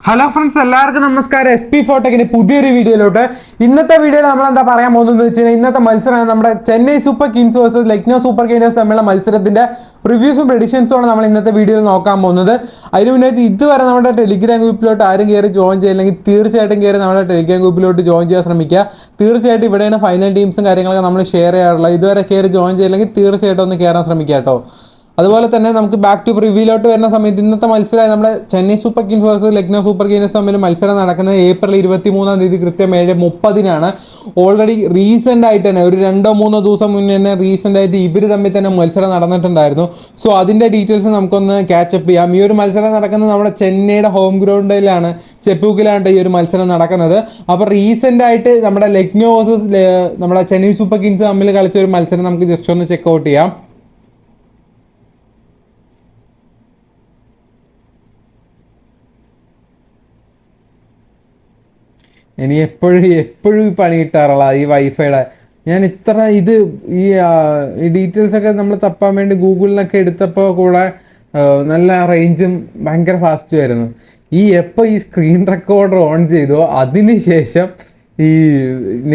Hello friends, എല്ലാവർക്കും നമസ്കാരം. SP4ടെക്കിന്റെ പുതിയൊരു വീഡിയോയിലോട്ട്. ഇന്നത്തെ വീഡിയോയിൽ നമ്മൾ എന്താ പറയാൻ പോകുന്നത് വെച്ച് കഴിഞ്ഞാൽ, ഇന്നത്തെ മത്സരം നമ്മുടെ Chennai super Kings versus Lucknow super Kings തമ്മിലുള്ള മത്സരത്തിന്റെ റിവ്യൂസും പ്രഡിക്ഷൻസുമാണ് നമ്മൾ ഇന്നത്തെ വീഡിയോയിൽ നോക്കാൻ പോകുന്നത്. അതിന് മുന്നായിട്ട് ഇതുവരെ നമ്മുടെ ടെലിഗ്രാം ഗ്രൂപ്പിലോട്ട് ആരും കയറി ജോയിൻ ചെയ്യില്ലെങ്കിൽ തീർച്ചയായിട്ടും കയറി നമ്മുടെ ടെലിഗ്രാം ഗ്രൂപ്പിലോട്ട് ജോയിൻ ചെയ്യാൻ ശ്രമിക്കുക. തീർച്ചയായിട്ടും ഇവിടെയാണ് ഫൈനൽ ടീംസും കാര്യങ്ങളൊക്കെ നമ്മൾ ഷെയർ ചെയ്യാറുള്ളത്. ഇതുവരെ കയറി ജോയിൻ ചെയ്യില്ലെങ്കിൽ തീർച്ചയായിട്ടും ഒന്ന് കയറാൻ ശ്രമിക്കുക കേട്ടോ. അതുപോലെ തന്നെ നമുക്ക് ബാക്ക് ടു റിവ്യൂലോട്ട് വരുന്ന സമയത്ത് ഇന്നത്തെ മത്സരമായി നമ്മുടെ Chennai super Kings versus Lucknow super Kings തമ്മിൽ മത്സരം നടക്കുന്നത് ഏപ്രിൽ 23 കൃത്യം 7:30 ഓൾറെഡി റീസെൻ്റ് ആയിട്ട് തന്നെ ഒരു 2-3 ദിവസം മുന്നേ തന്നെ റീസെൻ്റ് ആയിട്ട് ഇവർ തമ്മിൽ തന്നെ മത്സരം നടന്നിട്ടുണ്ടായിരുന്നു. സോ അതിൻ്റെ ഡീറ്റെയിൽസ് നമുക്കൊന്ന് ക്യാച്ചപ്പ് ചെയ്യാം. ഈ ഒരു മത്സരം നടക്കുന്നത് നമ്മുടെ ചെന്നൈയുടെ ഹോം ഗ്രൗണ്ടിലാണ്, ചെപ്പൂക്കിലാണ് ഈ ഒരു മത്സരം നടക്കുന്നത്. അപ്പോൾ റീസെൻ്റ് ആയിട്ട് നമ്മുടെ ലക്നോ വേഴ്സസ് നമ്മുടെ ചെന്നൈ സൂപ്പർ കിങ്സ് തമ്മിൽ കളിച്ച ഒരു മത്സരം നമുക്ക് ജസ്റ്റ് ഒന്ന് ചെക്കൗട്ട് ചെയ്യാം. എനിക്ക് എപ്പോഴും പണി കിട്ടാറുള്ള ഈ വൈഫൈയുടെ ഞാൻ ഈ ഡീറ്റെയിൽസ് ഒക്കെ നമ്മൾ തപ്പാൻ വേണ്ടി ഗൂഗിളിലൊക്കെ എടുത്തപ്പോൾ കൂടെ നല്ല റേഞ്ചും ഭയങ്കര ഫാസ്റ്റും ആയിരുന്നു. എപ്പോൾ ഈ സ്ക്രീൻ റെക്കോർഡർ ഓൺ ചെയ്തോ അതിന് ശേഷം ഈ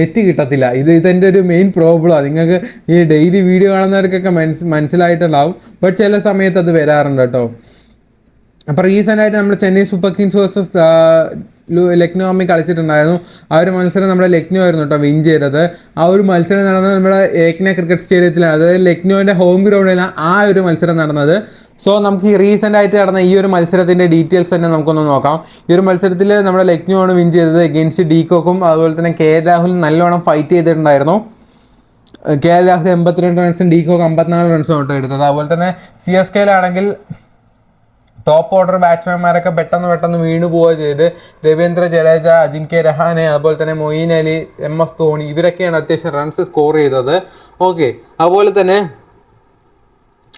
നെറ്റ് കിട്ടത്തില്ല. ഇതെൻ്റെ ഒരു മെയിൻ പ്രോബ്ലമാണ്. നിങ്ങൾക്ക് ഈ ഡെയിലി വീഡിയോ കാണുന്നവർക്കൊക്കെ മനസ്സിലായിട്ടുണ്ടാവും. ബട്ട് ചില സമയത്ത് അത് വരാറുണ്ട് കേട്ടോ. അപ്പോൾ റീസെൻ്റായിട്ട് നമ്മുടെ Chennai super Kings versus Lucknow തമ്മിൽ കളിച്ചിട്ടുണ്ടായിരുന്നു. ആ ഒരു മത്സരം നമ്മുടെ ലക്നോ ആയിരുന്നു കേട്ടോ വിൻ ചെയ്തത്. ആ ഒരു മത്സരം നടന്നത് നമ്മുടെ ഏക്ന ക്രിക്കറ്റ് സ്റ്റേഡിയത്തിലാണ്, അതായത് ലക്നോൻ്റെ ഹോം ഗ്രൗണ്ടിലാണ് ആ ഒരു മത്സരം നടന്നത്. സോ നമുക്ക് ഈ റീസെൻ്റ് ആയിട്ട് നടന്ന ഈ ഒരു മത്സരത്തിൻ്റെ ഡീറ്റെയിൽസ് തന്നെ നമുക്കൊന്ന് നോക്കാം. ഈ ഒരു മത്സരത്തിൽ നമ്മുടെ ലക്നോ ആണ് വിൻ ചെയ്തത് എഗെയിൻസ്റ്റ് ഡീകോക്കും. അതുപോലെ തന്നെ KL രാഹുൽ നല്ലോണം ഫൈറ്റ് ചെയ്തിട്ടുണ്ടായിരുന്നു. KL രാഹുൽ 82 റൺസും ഡീകോക്ക് 54 റൺസും തൊട്ട് എടുത്തത്. അതുപോലെ തന്നെ CSKയിലാണെങ്കിൽ ടോപ്പ് ഓർഡർ ബാറ്റ്സ്മാൻമാരൊക്കെ പെട്ടെന്ന് വീണു പോവുക ചെയ്ത് രവീന്ദ്ര ജഡേജ, അജിൻക്യ രഹാനെ, അതുപോലെ തന്നെ മൊയിൻ അലി, MS ധോണി ഇവരൊക്കെയാണ് അത്യാവശ്യം റൺസ് സ്കോർ ചെയ്തത്. ഓക്കെ, അതുപോലെ തന്നെ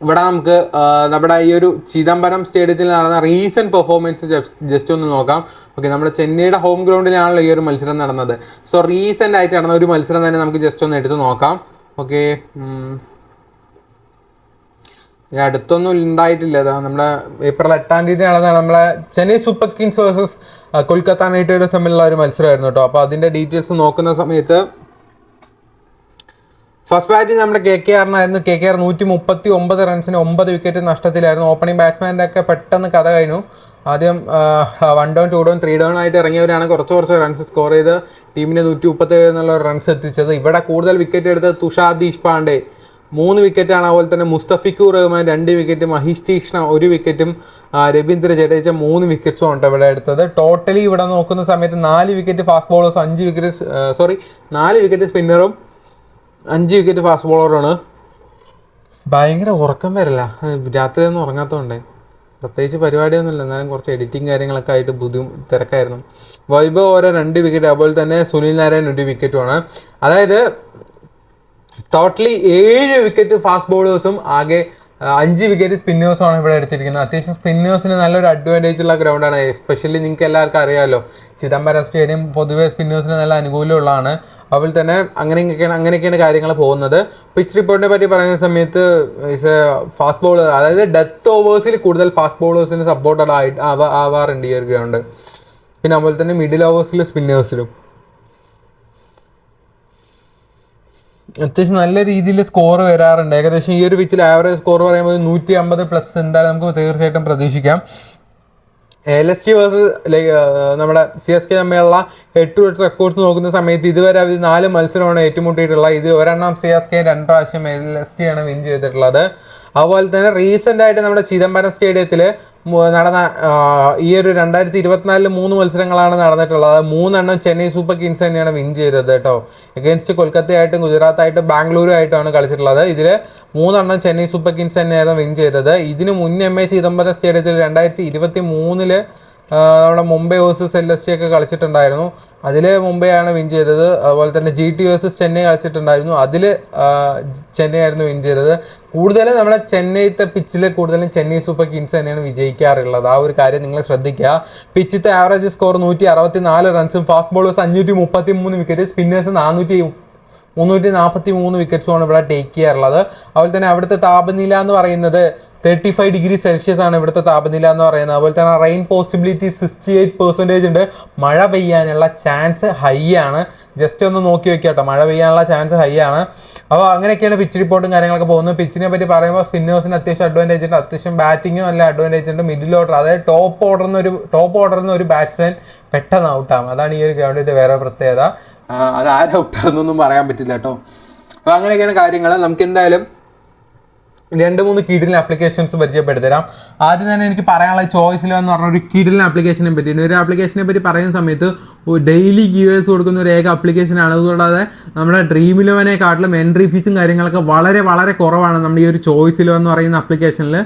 ഇവിടെ നമുക്ക് നമ്മുടെ ഈ ഒരു ചിദംബരം സ്റ്റേഡിയത്തിൽ നടന്ന റീസെൻറ്റ് പെർഫോമൻസ് ജസ്റ്റ് ഒന്ന് നോക്കാം. ഓക്കെ, നമ്മുടെ ചെന്നൈയുടെ ഹോം ഗ്രൗണ്ടിലാണല്ലോ ഈ ഒരു മത്സരം നടന്നത്. സോ റീസെൻ്റ് ആയിട്ട് നടന്ന ഒരു മത്സരം തന്നെ നമുക്ക് ജസ്റ്റ് ഒന്ന് എടുത്ത് നോക്കാം. ഓക്കെ, അടുത്തൊന്നും ഉണ്ടായിട്ടില്ല. നമ്മുടെ ഏപ്രിൽ 8 നടന്നതാണ് നമ്മളെ Chennai super Kings versus Kolkata night Riders തമ്മിലുള്ള ഒരു മത്സരമായിരുന്നു കേട്ടോ. അപ്പോൾ അതിൻ്റെ ഡീറ്റെയിൽസ് നോക്കുന്ന സമയത്ത് ഫസ്റ്റ് ബാറ്റിംഗ് നമ്മുടെ KKR 139 റൺസിന് 9 വിക്കറ്റ് നഷ്ടത്തിലായിരുന്നു. ഓപ്പണിംഗ് ബാറ്റ്സ്മാൻ്റെ ഒക്കെ പെട്ടെന്ന് കഥ കഴിഞ്ഞു. ആദ്യം 1 down 2 down 3 down ആയിട്ട് ഇറങ്ങിയവരാണ് കുറച്ച് റൺസ് സ്കോർ ചെയ്ത് ടീമിനെ 137 എന്നുള്ള റൺസ് എത്തിച്ചത്. ഇവിടെ കൂടുതൽ വിക്കറ്റ് എടുത്തത് തുഷാർ ദേശ്പാണ്ഡെ 3 വിക്കറ്റാണ്. അതുപോലെ തന്നെ മുസ്തഫിക്കുർ റഹ്മാൻ 2 വിക്കറ്റും, മഹീഷ് തീക്ഷ്ണ 1 വിക്കറ്റും, രവീന്ദ്ര ജഡേജ 3 വിക്കറ്റ്സും ഉണ്ട് ഇവിടെ എടുത്തത്. ടോട്ടലി ഇവിടെ നോക്കുന്ന സമയത്ത് 4 വിക്കറ്റ് ഫാസ്റ്റ് ബോളേഴ്സ്, 4 വിക്കറ്റ് സ്പിന്നറും 5 വിക്കറ്റ് ഫാസ്റ്റ് ബോളറാണ്. ഭയങ്കര ഉറക്കം വരില്ല, രാത്രിയൊന്നും ഉറങ്ങാത്തതുകൊണ്ട്. പ്രത്യേകിച്ച് പരിപാടിയൊന്നുമില്ല, എന്നാലും കുറച്ച് എഡിറ്റിംഗ് കാര്യങ്ങളൊക്കെ ആയിട്ട് തിരക്കായിരുന്നു. വൈഭവ് ഓരോ 2 വിക്കറ്റ്, അതുപോലെ തന്നെ സുനിൽ നാരായൺ 1 വിക്കറ്റുമാണ്. അതായത് ടോട്ടലി 7 വിക്കറ്റ് ഫാസ്റ്റ് ബോളേഴ്സും ആകെ 5 വിക്കറ്റ് സ്പിന്നേഴ്സുമാണ് ഇവിടെ എടുത്തിരിക്കുന്നത്. അത്യാവശ്യം സ്പിന്നേഴ്സിന് നല്ലൊരു അഡ്വാൻറ്റേജ് ഉള്ള ഗ്രൗണ്ടാണ്. എസ്പെഷ്യലി നിങ്ങൾക്ക് എല്ലാവർക്കും അറിയാമല്ലോ, ചിദംബരം സ്റ്റേഡിയം പൊതുവെ സ്പിന്നേഴ്സിന് നല്ല അനുകൂലമുള്ളതാണ്. അതുപോലെ തന്നെ അങ്ങനെയൊക്കെയാണ് കാര്യങ്ങൾ പോകുന്നത്. പിച്ച് റിപ്പോർട്ടിനെ പറ്റി പറയുന്ന സമയത്ത് ഫാസ്റ്റ് ബോളർ, അതായത് ഡെത്ത് ഓവേഴ്സിൽ കൂടുതൽ ഫാസ്റ്റ് ബോളേഴ്സിന് സപ്പോർട്ടഡ് ആവാറുണ്ട് ഈ ഒരു ഗ്രൗണ്ട്. പിന്നെ അതുപോലെ തന്നെ മിഡിൽ ഓവേഴ്സിൽ സ്പിന്നേഴ്സിലും അത്യാവശ്യം നല്ല രീതിയിൽ സ്കോർ വരാറുണ്ട്. ഏകദേശം ഈ ഒരു പിച്ചിൽ ആവറേജ് സ്കോർ പറയുമ്പോൾ 150+ എന്തായാലും നമുക്ക് തീർച്ചയായിട്ടും പ്രതീക്ഷിക്കാം. LSG വേഴ്സസ് നമ്മുടെ CSK തമ്മിലുള്ള ഹെഡ് ടു ഹെഡ് റെക്കോർഡ്സ് നോക്കുന്ന സമയത്ത് ഇതുവരെ അവർ 4 മത്സരമാണ് ഏറ്റുമുട്ടിയിട്ടുള്ളത്. ഇതിൽ ഒരെണ്ണം CSK 2 പ്രാവശ്യം LSG ആണ് വിൻ ചെയ്തിട്ടുള്ളത്. അതുപോലെ തന്നെ റീസെൻ്റ് ആയിട്ട് നമ്മുടെ ചിദംബരം സ്റ്റേഡിയത്തിൽ നടന്ന ഈ ഒരു 2024 3 മത്സരങ്ങളാണ് നടന്നിട്ടുള്ളത്. 3 ചെന്നൈ സൂപ്പർ കിങ്സ് തന്നെയാണ് വിൻ ചെയ്തത് കേട്ടോ. എഗെയിൻസ്റ്റ് കൊൽക്കത്തയായിട്ടും ഗുജറാത്തായിട്ടും ബാംഗ്ലൂരുമായിട്ടാണ് കളിച്ചിട്ടുള്ളത്. ഇതിൽ 3 ചെന്നൈ സൂപ്പർ കിങ്സ് തന്നെയായിരുന്നു വിൻ ചെയ്തത്. ഇതിന് മുന്നേ ചിദംബരം സ്റ്റേഡിയത്തിൽ 2023 നമ്മുടെ മുംബൈ വേഴ്സസ് LSG ഒക്കെ കളിച്ചിട്ടുണ്ടായിരുന്നു. അതിൽ മുംബൈയാണ് വിൻ ചെയ്തത്. അതുപോലെ തന്നെ GT വേഴ്സസ് ചെന്നൈ കളിച്ചിട്ടുണ്ടായിരുന്നു. അതിൽ ചെന്നൈ ആയിരുന്നു വിൻ ചെയ്തത്. കൂടുതലും നമ്മുടെ ചെന്നൈത്തെ പിച്ചിൽ കൂടുതലും ചെന്നൈ സൂപ്പർ കിങ്സ് തന്നെയാണ് വിജയിക്കാറുള്ളത്. ആ ഒരു കാര്യം നിങ്ങൾ ശ്രദ്ധിക്കുക. പിച്ചിത്തെ ആവറേജ് സ്കോർ 164 റൺസും ഫാസ്റ്റ് ബോളേഴ്സ് 533 വിക്കറ്റ്, സ്പിന്നേഴ്സ് 343 വിക്കറ്റ്സുമാണ് ഇവിടെ ടേക്ക് ചെയ്യാറുള്ളത്. അതുപോലെ തന്നെ അവിടുത്തെ താപനില എന്ന് പറയുന്നത് 35°C ആണ് ഇവിടുത്തെ താപനില എന്ന് പറയുന്നത്. അതുപോലെ തന്നെ റെയിൻ പോസിബിലിറ്റി 68% ഉണ്ട്. മഴ പെയ്യാനുള്ള ചാൻസ് ഹൈ ആണ്. ജസ്റ്റ് ഒന്ന് നോക്കി വെക്കുക കേട്ടോ, മഴ പെയ്യാനുള്ള ചാൻസ് ഹൈ ആണ്. അപ്പോൾ അങ്ങനെയൊക്കെയാണ് പിച്ച് റിപ്പോർട്ടും കാര്യങ്ങളൊക്കെ പോകുന്നത്. പിച്ചിനെ പറ്റി പറയുമ്പോൾ സ്പിന്നേഴ്സിന് അത്യാവശ്യം അഡ്വാൻറ്റേജ് ഉണ്ട്, അത്യാവശ്യം ബാറ്റിങ്ങും നല്ല അഡ്വാൻറ്റേജ് ഉണ്ട്. മിഡിൽ ഓർഡർ, അതായത് ടോപ്പ് ഓർഡറിൽ ഒരു ബാറ്റ്സ്മാൻ പെട്ടെന്ന് ഔട്ടാകും. അതാണ് ഈ ഒരു ഗ്രൗണ്ടിൻ്റെ വേറെ പ്രത്യേകത. അത് ആരും ഔട്ടാകുന്നൊന്നും പറയാൻ പറ്റില്ല കേട്ടോ. അപ്പോൾ അങ്ങനെയൊക്കെയാണ് കാര്യങ്ങൾ. നമുക്ക് എന്തായാലും 2-3 കിഡിലിൻ ആപ്ലിക്കേഷൻസ് പരിചയപ്പെടുത്തരാം. ആദ്യം തന്നെ എനിക്ക് പറയാനുള്ള ചോയ്സിൽ എന്ന് പറഞ്ഞ ഒരു കിഡിലിൻ ആപ്ലിക്കേഷനെ പറ്റിയാണ്. ഒരു ആപ്ലിക്കേഷനെ പറ്റി പറയുന്ന സമയത്ത് ഡെയിലി ഗീവേഴ്സ് കൊടുക്കുന്ന ഒരു ഏക ആപ്ലിക്കേഷനാണ്. അതുകൂടാതെ നമ്മുടെ ഡ്രീം ഇലവനെക്കാട്ടിലും എൻട്രി ഫീസും കാര്യങ്ങളൊക്കെ വളരെ വളരെ കുറവാണ് നമ്മുടെ ഈ ഒരു ചോയ്സിലോ എന്ന് പറയുന്ന ആപ്ലിക്കേഷനിൽ.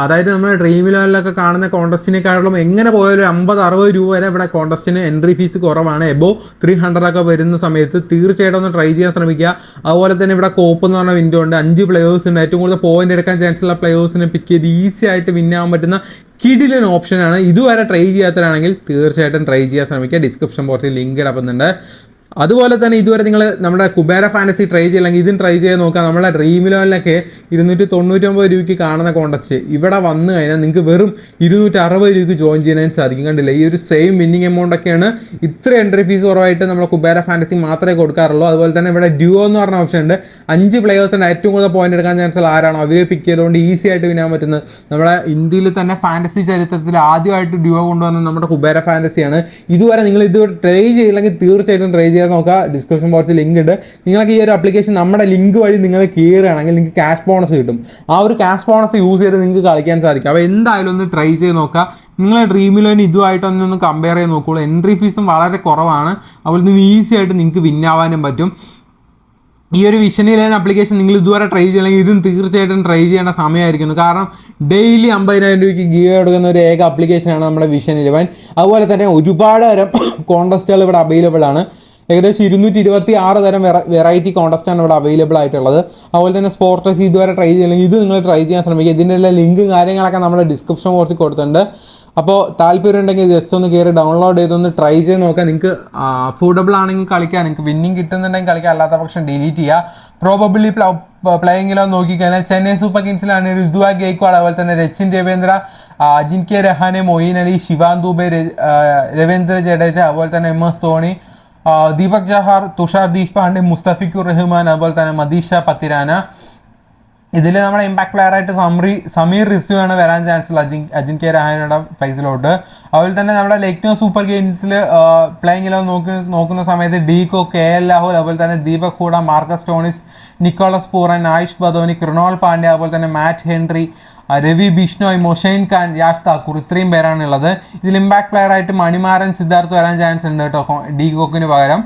അതായത് നമ്മുടെ ഡ്രീം ഇലവനിലൊക്കെ കാണുന്ന കോൺടസ്റ്റിനെക്കാട്ടിലും എങ്ങനെ പോയാലും 50-60 രൂപ വരെ ഇവിടെ കോൺടസ്റ്റിന് എൻട്രി ഫീസ് കുറവാണ്. എബോ 300 ഒക്കെ വരുന്ന സമയത്ത് തീർച്ചയായിട്ടും ഒന്ന് ട്രൈ ചെയ്യാൻ ശ്രമിക്കുക. അതുപോലെ തന്നെ ഇവിടെ കോപ്പ് എന്ന് പറഞ്ഞ വിൻഡോ ഉണ്ട്. 5 പ്ലേയേഴ്സ് ഉണ്ട്. ഏറ്റവും കൂടുതൽ പോയിന്റ് എടുക്കാൻ ചാൻസ് ഉള്ള പ്ലേയേഴ്സിനെ പിക്ക് ചെയ്ത് ഈസി ആയിട്ട് വിൻ ആവാൻ പറ്റുന്ന കിഡിലൻ ഓപ്ഷനാണ്. ഇതുവരെ ട്രൈ ചെയ്യാത്തവരാണെങ്കിൽ തീർച്ചയായിട്ടും ട്രൈ ചെയ്യാൻ ശ്രമിക്കുക. ഡിസ്ക്രിപ്ഷൻ ബോക്സിൽ ലിങ്ക് ഇടപ്പെടുന്നുണ്ട്. അതുപോലെ തന്നെ ഇതുവരെ നിങ്ങൾ നമ്മുടെ കുബേര ഫാൻറ്റസി ട്രൈ ചെയ്യില്ലെങ്കിൽ ഇതും ട്രൈ ചെയ്ത് നോക്കുക. നമ്മുടെ ഡ്രീം ഇലവനിലൊക്കെ 299 രൂപയ്ക്ക് കാണുന്ന കോൺടസ്റ്റ് ഇവിടെ വന്നു കഴിഞ്ഞാൽ നിങ്ങൾക്ക് വെറും 260 രൂപയ്ക്ക് ജോയിൻ ചെയ്യാൻ സാധിക്കും. കണ്ടില്ല, ഈ ഒരു സെയിം വിന്നിങ് എമൗണ്ട് ഒക്കെയാണ്. ഇത്ര എൻട്രി ഫീസ് കുറവായിട്ട് നമ്മുടെ കുബേര ഫാൻറ്റസി മാത്രമേ കൊടുക്കാറുള്ളൂ. അതുപോലെ തന്നെ ഇവിടെ ഡ്യുവോ എന്ന് പറഞ്ഞ ഓപ്ഷൻ ഉണ്ട്. 5 പ്ലേയേഴ്സിന് ഏറ്റവും കൂടുതൽ പോയിന്റ് എടുക്കാൻ ചാൻസ് ഉള്ള ആരാണോ അവരെ പിക്ക് ചെയ്തുകൊണ്ട് ഈസി ആയിട്ട് വിനാൻ പറ്റുന്നത്. നമ്മുടെ ഇന്ത്യയിൽ തന്നെ ഫാൻറ്റസി ചരിത്രത്തിൽ ആദ്യമായിട്ട് ഡ്യുവോ കൊണ്ടുവന്നത് നമ്മുടെ കുബേര ഫാൻറ്റസിയാണ്. ഇതുവരെ നിങ്ങൾ ഇത് ട്രൈ ചെയ്യില്ലെങ്കിൽ തീർച്ചയായിട്ടും ട്രൈ ചെയ്യാൻ നോക്കുക. ഡിസ്ക്രിപ്ഷൻ ബോക്സിൽ ലിങ്ക് ഉണ്ട്. നിങ്ങൾക്ക് ഈ ഒരു ആപ്ലിക്കേഷൻ നമ്മുടെ ലിങ്ക് വഴി നിങ്ങൾ കയറുകയാണെങ്കിൽ നിങ്ങൾക്ക് ക്യാഷ് ബോണസ് കിട്ടും. ആ ഒരു ക്യാഷ് ബോണസ് യൂസ് ചെയ്ത് നിങ്ങൾക്ക് കളിക്കാൻ സാധിക്കും. അപ്പോൾ എന്തായാലും ഒന്ന് ട്രൈ ചെയ്ത് നോക്കുക. നിങ്ങൾ ഡ്രീം ഇലവൻ ഇതുമായിട്ടൊന്ന് കമ്പയർ ചെയ്ത് നോക്കുകയുള്ളൂ. എൻട്രി ഫീസും വളരെ കുറവാണ്. അതുപോലെ തന്നെ ഈസി ആയിട്ട് നിങ്ങൾക്ക് വിൻ ആവാനും പറ്റും. ഈ ഒരു വിഷൻ ഇലവൻ ആപ്ലിക്കേഷൻ നിങ്ങൾ ഇതുവരെ ട്രൈ ചെയ്യണമെങ്കിൽ ഇതും തീർച്ചയായിട്ടും ട്രൈ ചെയ്യേണ്ട സമയമായിരിക്കുന്നു. കാരണം ഡെയിലി 50,000 രൂപയ്ക്ക് ഗീവ് കൊടുക്കുന്ന ഒരു ഏക ആപ്ലിക്കേഷനാണ് നമ്മുടെ വിഷൻ ഇലവൻ. അതുപോലെ തന്നെ ഒരുപാട് തരം കോൺടസ്റ്റുകൾ ഇവിടെ അവൈലബിൾ ആണ്. ഏകദേശം 226 തരം വെറൈറ്റി കോൺടസ്റ്റാണ് ഇവിടെ അവൈലബിൾ ആയിട്ടുള്ളത്. അതുപോലെ തന്നെ സ്പോർട്സ് ഇതുവരെ ട്രൈ ചെയ്യില്ലെങ്കിൽ ഇത് നിങ്ങൾ ട്രൈ ചെയ്യാൻ ശ്രമിക്കുക. ഇതിൻ്റെ എല്ലാ ലിങ്കും കാര്യങ്ങളൊക്കെ നമ്മുടെ ഡിസ്ക്രിപ്ഷൻ ബോക്സിൽ കൊടുത്തിട്ടുണ്ട്. അപ്പോൾ താല്പര്യം ഉണ്ടെങ്കിൽ ജസ്റ്റ് ഒന്ന് കയറി ഡൗൺലോഡ് ചെയ്തൊന്ന് ട്രൈ ചെയ്ത് നോക്കാം. നിങ്ങൾക്ക് അഫോർഡബിൾ ആണെങ്കിൽ കളിക്കാം, നിങ്ങൾക്ക് വിന്നിങ് കിട്ടുന്നുണ്ടെങ്കിൽ കളിക്കാം, അല്ലാത്ത പക്ഷം ഡിലീറ്റ് ചെയ്യുക. പ്രോബബിളി പ്ലേയിങ്ങിലോ നോക്കിക്കഴിഞ്ഞാൽ ചെന്നൈ സൂപ്പർ കിങ്സിലാണ് ഋതുവാ ഗെയ്ക്വാഡ്, അതുപോലെ തന്നെ രച്ചിൻ രവീന്ദ്ര, അജിൻക്യ രഹാനെ, മൊയിൻ അലി, ശിവാൻ ദുബെ, രവീന്ദ്ര ജഡേജ, അതുപോലെ തന്നെ MS ധോണി, ദീപക് ചഹാർ, തുഷാർ ദേശ്പാണ്ഡെ, മുസ്തഫിക്കുർ റഹ്മാൻ, അതുപോലെ തന്നെ മദീഷ പത്തിരാന. ഇതിൽ നമ്മുടെ ഇമ്പാക്ട് പ്ലെയർ ആയിട്ട് സമീർ റിസ്യു ആണ് വരാൻ ചാൻസ് ഉള്ള അജിൻക്യ രഹാനയുടെ പ്ലേസിലോട്ട്. അതുപോലെ തന്നെ നമ്മുടെ ലക്നോ സൂപ്പർ കിങ്സിൽ പ്ലേയിങ്ങിലോ നോക്കുന്ന സമയത്ത് ഡീകോ, KL രാഹുൽ, അതുപോലെ തന്നെ Deepak Hooda, Marcus Stoinis, Nicholas Pooran, Ayush Badoni, Krunal Pandya, അതുപോലെ തന്നെ മാറ്റ് ഹെൻറി, രവി ബിഷ്ണോയ്, മൊഷൈൻ ഖാൻ, യാഷ് താക്കൂർ, ഇത്രയും പേരാണുള്ളത്. ഇതിൽ ഇമ്പാക്ട് പ്ലെയർ ആയിട്ട് മണിമാരൻ, സിദ്ധാർത്ഥ് വരാൻ ചാൻസ് ഉണ്ട് കേട്ടോ ഡീകോക്കിന് പകരം.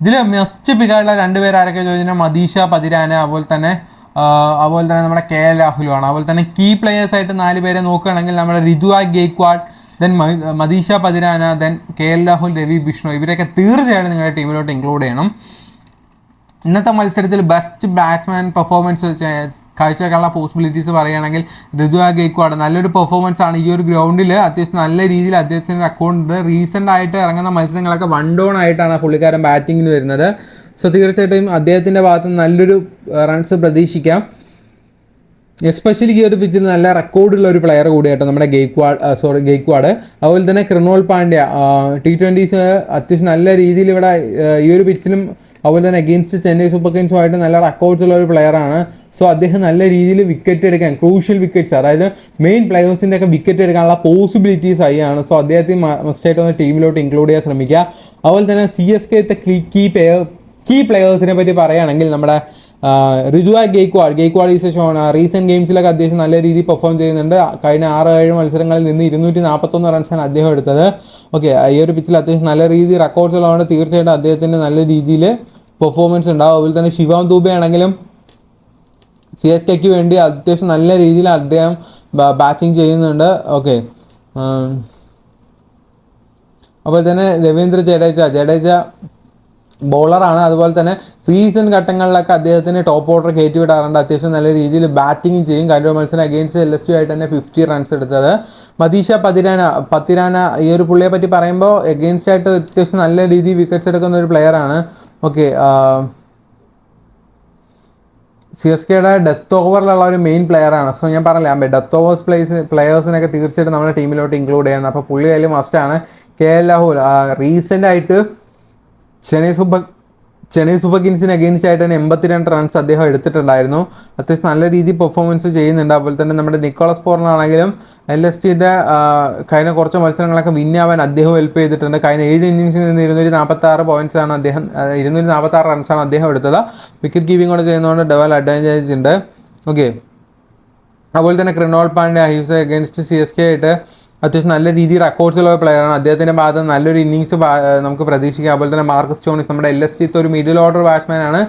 ഇതിൽ മസ്റ്റ് പിക്കായിട്ടുള്ള 2 പേര് ആരൊക്കെ ചോദിച്ചാൽ മദീഷ പതിരാന, അതുപോലെ തന്നെ നമ്മുടെ KL രാഹുലുമാണ്. അതുപോലെ തന്നെ കീ പ്ലെയേഴ്സ് ആയിട്ട് 4 പേരെ നോക്കുകയാണെങ്കിൽ നമ്മുടെ Ruturaj Gaikwad, then Matheesha Pathirana, then KL Rahul, Ravi Bishnoi, ഇവരൊക്കെ തീർച്ചയായിട്ടും നിങ്ങളുടെ ടീമിലോട്ട് ഇൻക്ലൂഡ് ചെയ്യണം. ഇന്നത്തെ മത്സരത്തിൽ ബെസ്റ്റ് ബാറ്റ്സ്മാൻ പെർഫോമൻസ് കാഴ്ചവെക്കാനുള്ള പോസിബിലിറ്റീസ് പറയുകയാണെങ്കിൽ ഋതുവാ ഗെയ്ക്വാഡ് നല്ലൊരു പെർഫോമൻസ് ആണ്. ഈ ഒരു ഗ്രൗണ്ടിൽ അത്യാവശ്യം നല്ല രീതിയിൽ അദ്ദേഹത്തിൻ്റെ അക്കൗണ്ട് റീസെൻ്റ് ആയിട്ട് ഇറങ്ങുന്ന മത്സരങ്ങളൊക്കെ 1 ഡൗൺ ആയിട്ടാണ് പുള്ളിക്കാരൻ ബാറ്റിങ്ങിന് വരുന്നത്. സോ തീർച്ചയായിട്ടും അദ്ദേഹത്തിൻ്റെ ഭാഗത്ത് നല്ലൊരു റൺസ് പ്രതീക്ഷിക്കാം. എസ്പെഷ്യലി ഈ ഒരു പിച്ചിൽ നല്ല റെക്കോർഡുള്ള ഒരു പ്ലെയർ കൂടിയാട്ടോ നമ്മുടെ ഗെയ്ക്വാഡ്. അതുപോലെ തന്നെ കൃണാൽ പാണ്ഡ്യ T20s അത്യാവശ്യം നല്ല രീതിയിൽ ഇവിടെ ഈ ഒരു പിച്ചിലും അതുപോലെ തന്നെ അഗെയിൻസ്റ്റ് ചെന്നൈ സൂപ്പർ കിങ്സുമായിട്ട് നല്ല റെക്കോർഡ്സ് ഉള്ള ഒരു പ്ലെയറാണ്. സോ അദ്ദേഹം നല്ല രീതിയിൽ വിക്കറ്റ് എടുക്കാൻ, ക്രൂഷ്യൽ വിക്കറ്റ്സ്, അതായത് മെയിൻ പ്ലെയേഴ്സിൻ്റെ ഒക്കെ വിക്കറ്റ് എടുക്കാനുള്ള പോസിബിലിറ്റീസ് ഹൈ ആണ്. സോ അദ്ദേഹത്തെ മസ്റ്റായിട്ട് ഒന്ന് ടീമിലോട്ട് ഇൻക്ലൂഡ് ചെയ്യാൻ ശ്രമിക്കുക. അതുപോലെ തന്നെ CSKത്തെ കീ പ്ലെയേഴ്സിനെ പറ്റി പറയുകയാണെങ്കിൽ നമ്മുടെ Ruturaj Gaikwad is shown. Recent ഗെയിംസിലൊക്കെ അത്യാവശ്യം നല്ല രീതിയിൽ പെർഫോം ചെയ്യുന്നുണ്ട്. കഴിഞ്ഞ 6-7 മത്സരങ്ങളിൽ നിന്ന് 241 റൺസാണ് അദ്ദേഹം എടുത്തത്. ഓക്കെ, ഈ ഒരു പിച്ചിൽ അത്യാവശ്യം നല്ല രീതിയിൽ റെക്കോർഡ്സ് ഉള്ളതുകൊണ്ട് തീർച്ചയായിട്ടും അദ്ദേഹത്തിൻ്റെ നല്ല രീതിയിൽ പെർഫോമൻസ് ഉണ്ടാവും. അതുപോലെ തന്നെ ശിവാം ദുബെ ആണെങ്കിലും CSKയ്ക്ക് വേണ്ടി അത്യാവശ്യം നല്ല രീതിയിൽ അദ്ദേഹം ബാറ്റിംഗ് ചെയ്യുന്നുണ്ട്. ഓക്കെ, അതുപോലെ തന്നെ രവീന്ദ്ര ജഡേജ ബോളറാണ്. അതുപോലെ തന്നെ റീസെൻറ്റ് ഘട്ടങ്ങളിലൊക്കെ അദ്ദേഹത്തിന് ടോപ്പ് ഓർഡർ കയറ്റി വിടാറുണ്ട്. അത്യാവശ്യം നല്ല രീതിയിൽ ബാറ്റിംഗ് ചെയ്യും. കഴിഞ്ഞ മത്സരം അഗെയിൻസ്റ്റ് LSU ആയിട്ട് തന്നെ 50 റൺസ് എടുത്തത്. മദീഷ പത്തിരാന ഈ ഒരു പുള്ളിയെ പറ്റി പറയുമ്പോൾ അഗെയിൻസ്റ്റ് ആയിട്ട് അത്യാവശ്യം നല്ല രീതിയിൽ വിക്കറ്റ്സ് എടുക്കുന്ന ഒരു പ്ലെയറാണ്. ഓക്കെ, CSKയുടെ ഡെത്ത് ഓവറിലുള്ള ഒരു മെയിൻ പ്ലെയറാണ്. സോ ഞാൻ പറഞ്ഞില്ല ഡെത്ത് ഓവേഴ്സ് പ്ലെയേഴ്സിനൊക്കെ തീർച്ചയായിട്ടും നമ്മുടെ ടീമിലോട്ട് ഇൻക്ലൂഡ് ചെയ്യുന്നത്. അപ്പോൾ പുള്ളി അതിൽ മസ്റ്റാണ്. KL രാഹുൽ റീസെൻ്റ് ആയിട്ട് ചെന്നൈ സൂപ്പർ കിങ്സിന് അഗെയിൻസ്റ്റ് ആയിട്ട് തന്നെ 82 റൺസ് അദ്ദേഹം എടുത്തിട്ടുണ്ടായിരുന്നു. അത്യാവശ്യം നല്ല രീതിയിൽ പെർഫോമൻസ് ചെയ്യുന്നുണ്ട്. അതുപോലെ തന്നെ നമ്മുടെ നിക്കോളസ് പൂർണ്ണാണെങ്കിലും LSTയുടെ കഴിഞ്ഞ കുറച്ച് മത്സരങ്ങളൊക്കെ വിൻ ആവാൻ അദ്ദേഹം ഹെൽപ്പ് ചെയ്തിട്ടുണ്ട്. കഴിഞ്ഞ 7 ഇന്നിംഗ്സിൽ നിന്ന് 246 പോയിന്റ്സാണ് അദ്ദേഹം 246 റൺസാണ് അദ്ദേഹം എടുത്തത്. വിക്കറ്റ് കീപ്പിംഗ് കൂടെ ചെയ്യുന്നതുകൊണ്ട് ഡബിൾ അഡ്വാൻറ്റേജ് ഉണ്ട്. ഓക്കെ, അതുപോലെ തന്നെ ക്രിണോൾ പാണ്ഡ്യ ഹീസ് അഗേൻസ്റ്റ് CSK ആയിട്ട് അത്യാവശ്യം നല്ല രീതിയിൽ റെക്കോർഡ്സുള്ള പ്ലെയറാണ്. അദ്ദേഹത്തിൻ്റെ ഭാഗത്ത് നല്ലൊരു ഇന്നിങ്സ് നമുക്ക് പ്രതീക്ഷിക്കാം. അതുപോലെ തന്നെ മാർക്കസ് സ്റ്റോണിസ് നമ്മുടെ LSTത്തെ ഒരു മിഡിൽ ഓർഡർ ബാറ്റ്സ്മാനാണ്.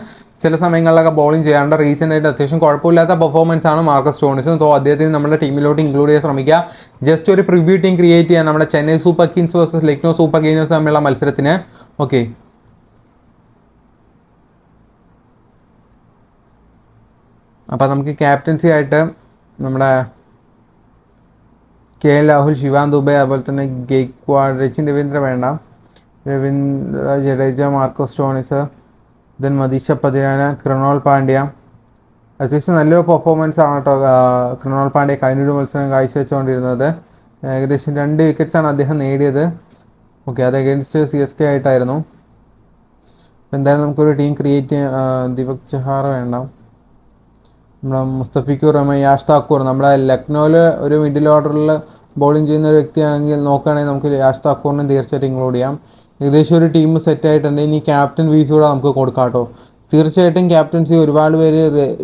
ചില സമയങ്ങളിലൊക്കെ ബോളിംഗ് ചെയ്യാറുണ്ട്. റീസെൻ്റ് ആയിട്ട് അത്യാവശ്യം കുഴപ്പമില്ലാത്ത പെർഫോമൻസ് ആണ് മാർക്കസ് സ്റ്റോണിസ്. സോ അദ്ദേഹത്തിന് നമ്മുടെ ടീമിലോട്ട് ഇൻക്ലൂഡ് ചെയ്യാൻ ശ്രമിക്കുക. ജസ്റ്റ് ഒരു പ്രിവ്യൂ ടീം ക്രിയേറ്റ് ചെയ്യാൻ നമ്മുടെ Chennai super Kings versus Lucknow super Kings തമ്മിലുള്ള മത്സരത്തിന്. ഓക്കെ, അപ്പോൾ നമുക്ക് ക്യാപ്റ്റൻസി ആയിട്ട് നമ്മുടെ KL രാഹുൽ, ശിവാൻ ദുബെ, അതുപോലെ തന്നെ ഗെയ്ക്വാഡ്, രവീന്ദ്ര വേണ്ട, Ravindra Jadeja, Marcus Stoinis, then Matheesha Pathirana, Krunal Pandya. അത്യാവശ്യം നല്ലൊരു പെർഫോമൻസ് ആണ് കേട്ടോ ക്രിണോൾ പാണ്ഡ്യ കഴിഞ്ഞൊരു മത്സരം കാഴ്ചവെച്ചുകൊണ്ടിരുന്നത്. ഏകദേശം 2 വിക്കറ്റ്സാണ് അദ്ദേഹം നേടിയത്. ഓക്കെ, അത് അഗേൻസ്റ്റ് CSK ആയിട്ടായിരുന്നു. എന്തായാലും നമുക്കൊരു ടീം ക്രിയേറ്റ് ചെയ്യാൻ ദീപക് ചഹാർ വേണ്ട, നമ്മുടെ മുസ്തഫിക്കുർ റഹ്മാൻ, യാഷ് താക്കൂർ. നമ്മുടെ ലക്നോയിൽ ഒരു മിഡിൽ ഓർഡറിൽ ബോളിംഗ് ചെയ്യുന്ന ഒരു വ്യക്തിയാണെങ്കിൽ നോക്കുകയാണെങ്കിൽ നമുക്ക് യാഷ് താക്കൂറിനെ തീർച്ചയായിട്ടും ഇൻക്ലൂഡ് ചെയ്യാം. ഏകദേശം ഒരു ടീം സെറ്റ് ആയിട്ടുണ്ട്. ഇനി ക്യാപ്റ്റൻ വീസ് കൂടെ നമുക്ക് കൊടുക്കാം കേട്ടോ. തീർച്ചയായിട്ടും ക്യാപ്റ്റൻസി ഒരുപാട് പേര്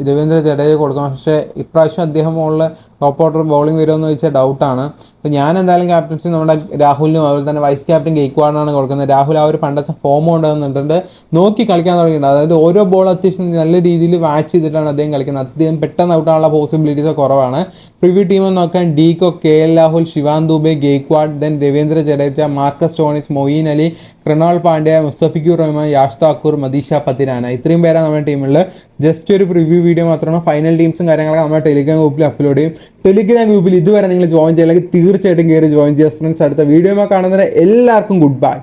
രവീന്ദ്ര ജഡേജ കൊടുക്കാം. പക്ഷേ ഇപ്രാവശ്യം അദ്ദേഹം ഉള്ള ടോപ്പ് ഓർഡർ ബോളിംഗ് വരുമെന്ന് ചോദിച്ചാൽ ഡൗട്ടാണ്. അപ്പോൾ ഞാൻ എന്തായാലും ക്യാപ്റ്റൻസി നമ്മുടെ രാഹുലിനും അതുപോലെ തന്നെ വൈസ് ക്യാപ്റ്റൻ ഗെയ്ക്വാഡിനാണ് കൊടുക്കുന്നത്. രാഹുൽ ആ ഒരു പണ്ടത്തെ ഫോം കൊണ്ടുവന്നിട്ടുണ്ട്, നോക്കി കളിക്കാൻ തുടങ്ങിയിട്ടുണ്ട്. അതായത് ഓരോ ബോൾ അത്യാവശ്യം നല്ല രീതിയിൽ വാച്ച് ചെയ്തിട്ടാണ് അദ്ദേഹം കളിക്കുന്നത്. അദ്ദേഹം പെട്ടെന്ന് ഔട്ടാനുള്ള പോസിബിലിറ്റീസ് കുറവാണ്. പ്രിവ്യൂ ടീം നോക്കാൻ ഡീകോ, KL Rahul, Shivam Dube, Gaikwad, then Ravindra Jadeja, Marcus Stoinis, Moeen Ali, Krunal Pandya, Mustafizur Rahman, Yash Thakur, Matheesha Pathirana. ഇത്രയും പേരാണ് നമ്മുടെ ടീമിൽ. ജസ്റ്റ് ഒരു പ്രിവ്യൂ വീഡിയോ മാത്രമാണ്. ഫൈനൽ ടീംസും കാര്യങ്ങളൊക്കെ നമ്മുടെ ടെലിഗ്രാം ഗ്രൂപ്പിൽ അപ്ലോഡ് ചെയ്യും. ടെലിഗ്രാം ഗ്രൂപ്പിൽ ഇതുവരെ നിങ്ങൾ ജോയിൻ ചെയ്യില്ലെങ്കിൽ തീർച്ചയായിട്ടും കയറി ജോയിൻ ചെയ്യുക ഫ്രണ്ട്സ്. അടുത്ത വീഡിയോ കാണുന്നവരെ എല്ലാവർക്കും ഗുഡ് ബൈ.